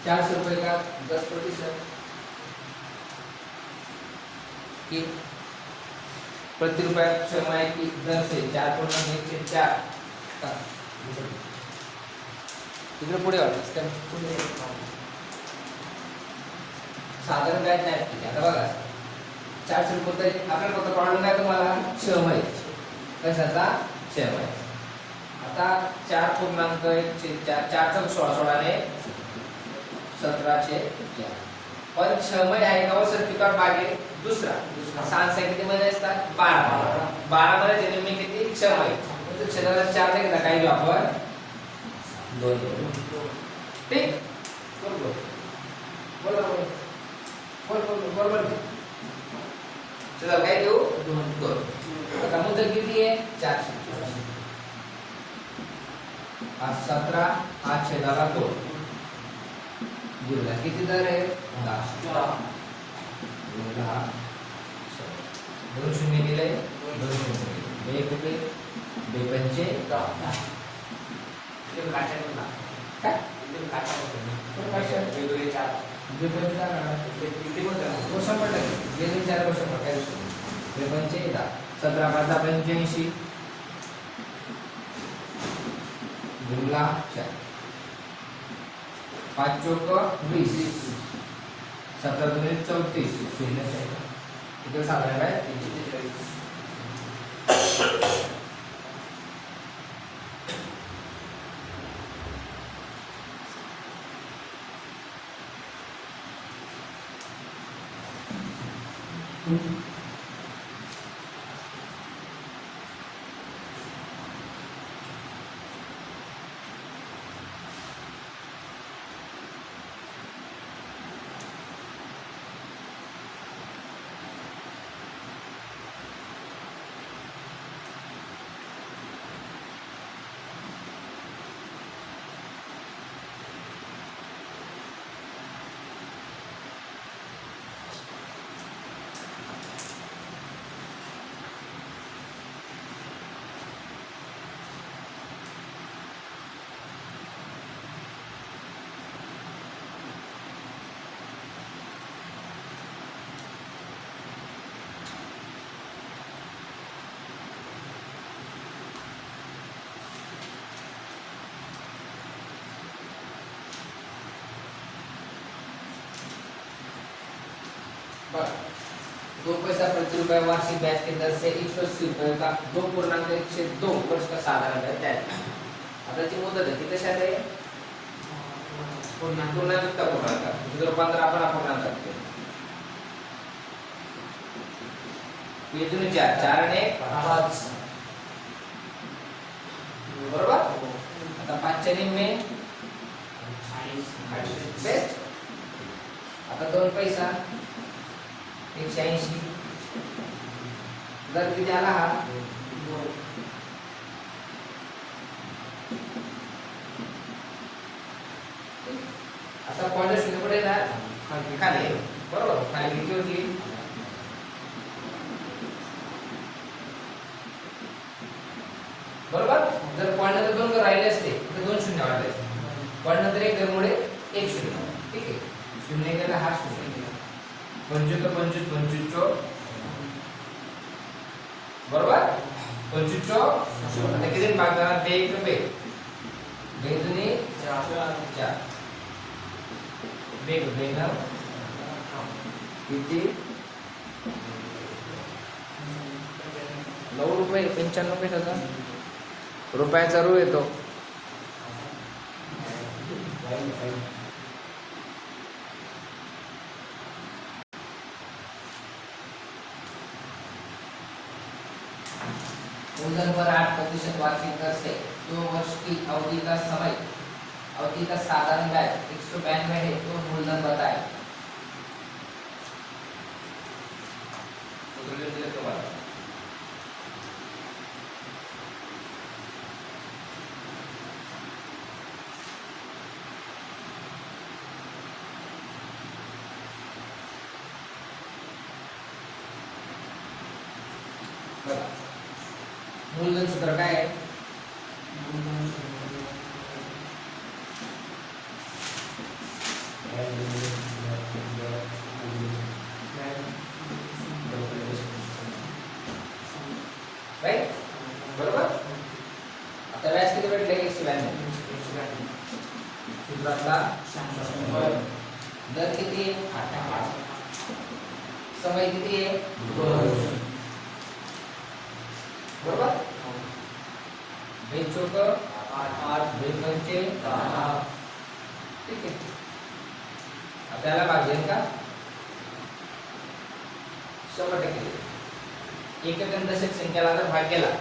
₹400 का 10% कि प्रति रुपया क्षमाय की दर से 4.1 का इकडे पुढे वाटतं साधारण व्याज नाही ठीक आता बघा 400 रुपये तरी आपल्याला फक्त प्रॉब्लेम काय तुम्हाला क्षमय कशाचा क्षमय आता 4.1/4 4 16 ने 1704 पण क्षमय आहे का सर्किटवर मागे दुसरा सांसा किती मध्ये असतात 12 मध्ये ते नेहमी किती क्षमय तर क्षणाला 4 ने घेता काय घेऊ आपण 2 ठीक बरोबर चला काय घेऊ 2 आता मुद्दल किती आहे 400 आज 17 आज छेदाला 2 गुणला किती दर आहे 10 2 शून्य गेले 2 शून्य 1 रुपये 2 पंचे 10 इथे काटा करना काय इथे काटा करना काय वेगवेगळे 4 2 पंचे 10 किती होतं 200% गेले 4 वर्ष काय 2 पंचे 10 17 5 85 गुणला 4 5 चौक 20 17 दुने 34 शून्य इथे साधारण काय 340 2 पैसा प्रति रुपया वार्षिक ब्याज के दर से 180 रुपये का 2.102 वर्ष का साधारण ब्याज द्यायला आता ती मुदत आहे ती कशात आहे पूर्णांक जर 15 आपण अपूर्णांक इथून 4 आणि 5 बरोबर आता 5 च्या निम्मे 40 बेस्ट आता 2 पैसा 180 दर किती आला हा आता पॉइंट शून्य कुठे येणार खाली बरोबर खाली किती होती बरोबर जर पॉइंट नंतर 2 राहिले असते तर 2 शून्य वाढले असते पॉइंट नंतर 1 दरमुळे 1 शून्य ठीक आहे शून्य गेला हा शून्य गेला 25 25 बरोबर 25 आता किती भाग करणार 2 रुपये 2 दुनी 4 2 रुपये ना किती 9 रुपये 95 पैसा रुपयाचा रू येतो मूलधन पर 8% वार्षिक दर से 2 वर्ष की अवधि का समय अवधि का साधारण ब्याज 192 है तो मूलधन बताए मूलधन सूत्र काय आहे तर व्याज किती भेटले 192 सूत्रातला दर किती आहे 8 समय किती आहे 2 बरोबर बेचोक 8 बेपंचे 10 ठीक आहे आपल्याला भागेल का 100% एकक दशक संख्याला जर भाग केला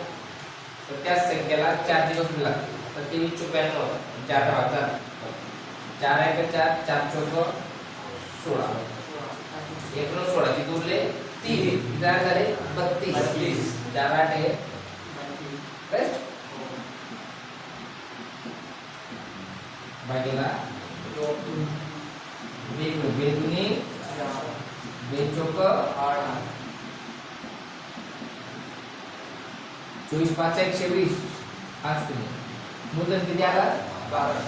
तर त्या संख्येला 4 दिवस लागतील तर 23 × 92 4 भाग 4 आहे का 4 4 चौक 16 एकूण 16 ची उरले 3 काय झाले 32 4 8 आहे राईट भागेला बेदुनी बेचोक 24 5 120 5 तुम्ही मुदत किती आला 12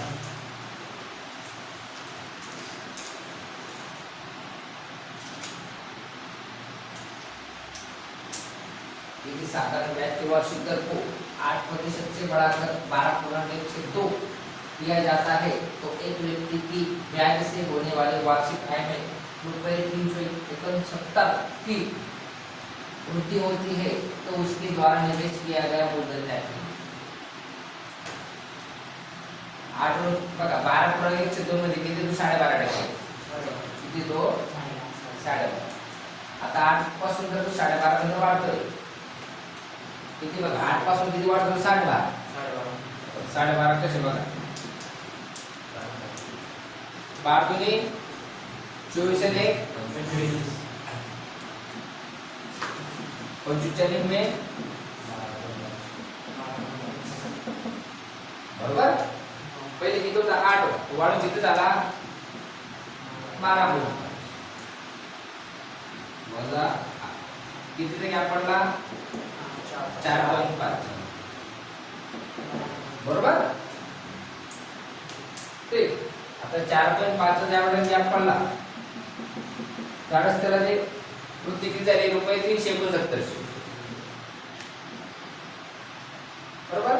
यदि साधारण ब्याज की वार्षिक दर को 8% से बढ़ाकर 12.102 किया जाता है तो एक व्यक्ति की ब्याज से होने वाले वार्षिक आय में ₹369 की वृद्धि होती है तो उसके द्वारा निवेश किया गया मूलधन जाएगा 8 बघा 12.102 मध्ये किती 12.5% किती 2.5 आता 8 पासून जर 12.5 पर्यंत वाढतोय किती बघा 8 पासून किती वाढतो 12.5 12.5 कसे बघा 12 दुनी 24 आणि 25 में बरोबर पहिले किती होता 8 वाढून किती झाला 12 वजा किती गॅप पडला 4.5 बरोबर ठीक आता 4.5 चा ज्यावेळेला गॅप पडला त्यावेळेस त्याला जे वृत्ती किती झाली ₹369 बरोबर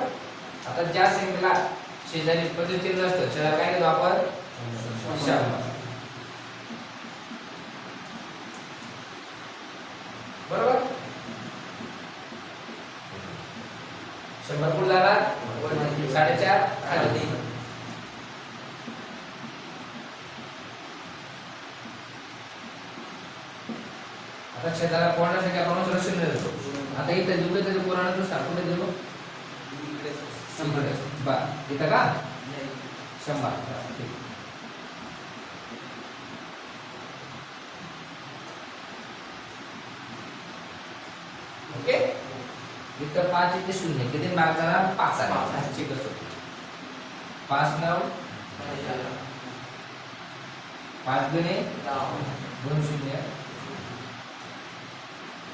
आता ज्या संख्येला शेजारी पद्धत चिन्ह असतं त्याला काय घेतो आपण 100 बरोबर 100 पुढे झाला 4.5 खाली आता क्षेत्राला कोणासाठी आपण सुरक्षित देतो आता इथे दुबळे तरी कोणाला सापडले देतो इकडे बा इथं का 100 ठीक ओके इथं 5 इथे 0 किती मार्क झाला 5 आला 5 ची कसं 5 9 5 दुने 2 0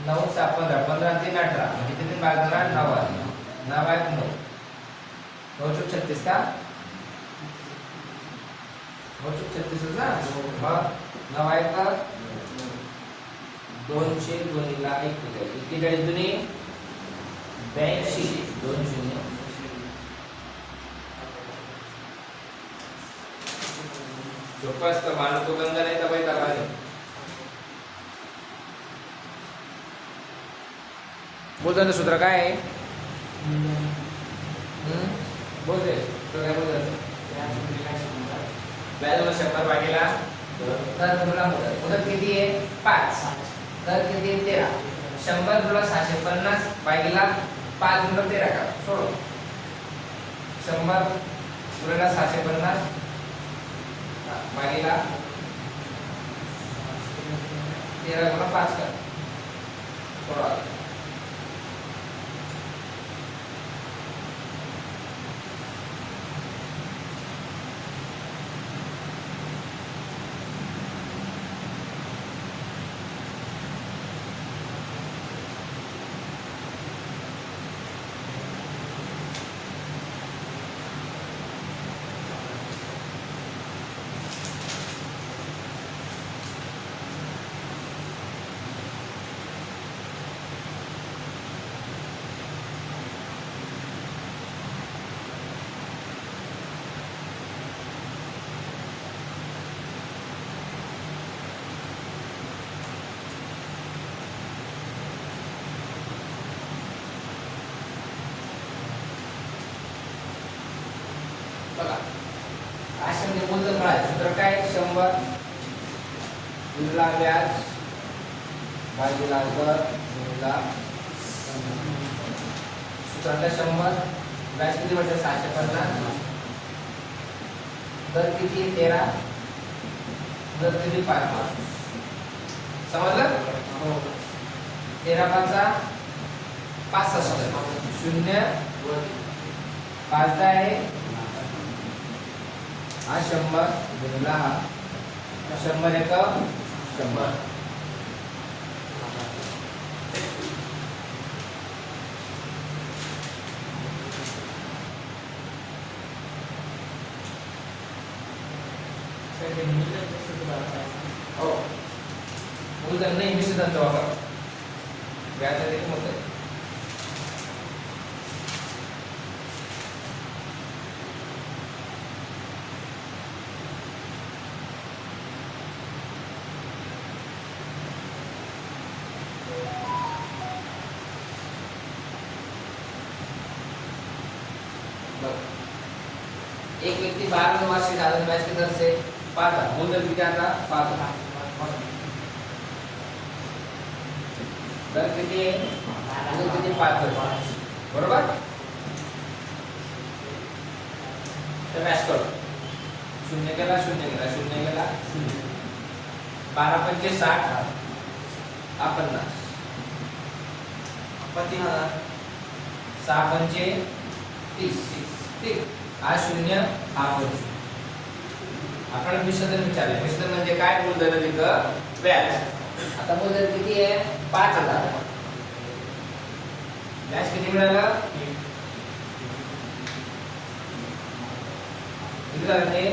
9 7 15 15 3 18 म्हणजे किती भाग झाला 9 आले 9 आहे 9 936 का 936 ना मग 9 आहे का 200 गुणिले 1 किती गडी दुनी 82 2 0 जोपास तर मानव तो गंगा नाही तर बाई दाबाने बोलताना सूत्र काय आहे बोल रे तो काय बोलत व्याजाला 100 भागीला दर तुला मुदत किती आहे 5 दर किती आहे 13 100 तुला 650 भागीला 5 गुणिले 13 का सोडो 100 तुला 650 भागीला 13 गुणिले 5 का सोडा बघा अशा म्हणजे मूलधन काय सूत्र काय 100 गुणिला व्याज भागिले दर गुणिला सूत्रातला 100 व्याज किती म्हणजे 650 दर किती 13 दर किती 5 समजलं 13 5 0 5 आहे हा 100 गुणिला 100 एक 100 हो मूलधन नाही मिश्रधनचा वापर व्याजात एक मोठं आहे. एक व्यक्ति 12वें वार्षिक आदान ब्याज की दर से 5 मूलधन किती आता 5 दर किती आहे मूलधन किती 5 बरोबर तर मॅच करू 0 गेला 0 गेला 0 गेला 0 12 पंचे 60 50 6 पंचे 30 ठीक हा 0 हा 5 आपण मिश्रधन विचारले मिश्रधन म्हणजे काय मूलधन अधिक व्याज आता मूलधन किती आहे 5000 व्याज किती मिळालं किती झालं ते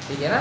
ठीक आहे ना